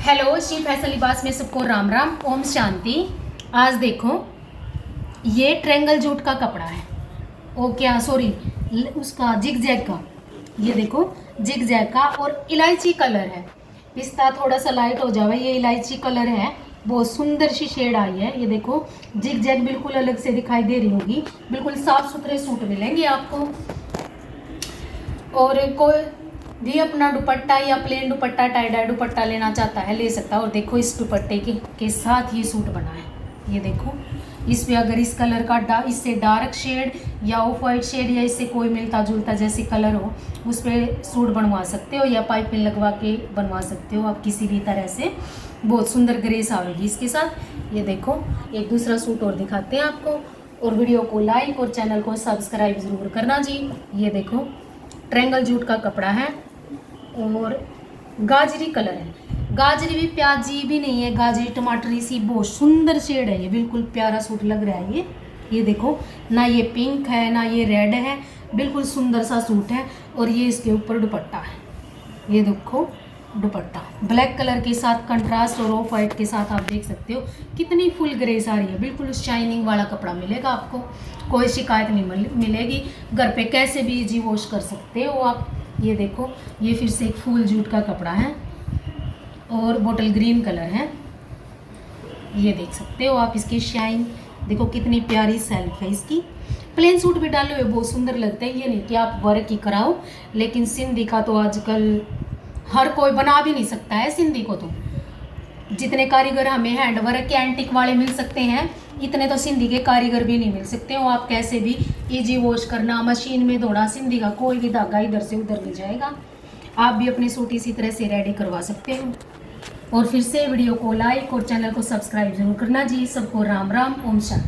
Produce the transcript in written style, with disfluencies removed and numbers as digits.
Hello, Shri Faisal लिबास में सबको राम राम, ओम शांति। आज देखो, ये ट्रेंगल जूट का कपड़ा है। ओ क्या सॉरी, उसका जिग जैग का। ये देखो जिग जैग का और इलायची कलर है। पिस्ता थोड़ा सा लाइट हो जावे, ये इलायची कलर है। बहुत सुंदर सी शेड आई है। ये देखो जिग जैग बिल्कुल अलग से दिखाई दे रही होगी। बिल्कुल साफ सुथरे सूट मिलेंगे आपको। और कोई भी अपना दुपट्टा या plain dupatta, tie dye dupatta लेना चाहता है ले सकता है। और देखो इस दुपट्टे के साथ ये सूट बना है। ये देखो इस पे अगर इस कलर का इससे डार्क शेड या ऑफ वाइट शेड या इससे कोई मिलता जुलता जैसे कलर हो उस पर सूट बनवा सकते हो या पाइपिंग लगवा के बनवा सकते हो आप किसी भी तरह से। बहुत सुंदर ग्रेस आएगी इसके साथ। ये देखो एक दूसरा सूट और दिखाते हैं आपको। और वीडियो को लाइक और चैनल को सब्सक्राइब ज़रूर करना जी। ये देखो ट्रेंगल जूट का कपड़ा है और गाजरी कलर है। गाजरी भी प्याजी भी नहीं है, गाजरी टमाटरी सी बहुत सुंदर शेड है। ये बिल्कुल प्यारा सूट लग रहा है। ये देखो ना ये पिंक है ना ये रेड है, बिल्कुल सुंदर सा सूट है। और ये इसके ऊपर दुपट्टा है। ये देखो दुपट्टा ब्लैक कलर के साथ कंट्रास्ट और ऑफ वाइट के साथ आप देख सकते हो कितनी फुल ग्रेस आ रही है। बिल्कुल शाइनिंग वाला कपड़ा मिलेगा आपको, कोई शिकायत नहीं मिलेगी। घर पे कैसे भी इजी वॉश कर सकते हो आप। ये देखो ये फिर से एक फूल जूट का कपड़ा है और बोटल ग्रीन कलर है। ये देख सकते हो आप इसकी शाइन, देखो कितनी प्यारी सेल्फ है इसकी। प्लेन सूट भी डाले हुए बहुत सुंदर लगते हैं। ये नहीं कि आप वर्क ही कराओ, लेकिन सिंधी का तो आजकल हर कोई बना भी नहीं सकता है। सिंधी को तो जितने कारीगर हमें हैंड वर्क के एंटिक वाले मिल सकते हैं, इतने तो सिंधी के कारीगर भी नहीं मिल सकते हो। आप कैसे भी इजी वॉश करना, मशीन में धोना, सिंधी का कोई भी धागा इधर से उधर मिल जाएगा। आप भी अपने सूट इसी तरह से रेडी करवा सकते हो। और फिर से वीडियो को लाइक और चैनल को सब्सक्राइब जरूर करना जी। सबको राम राम, ओम शांति।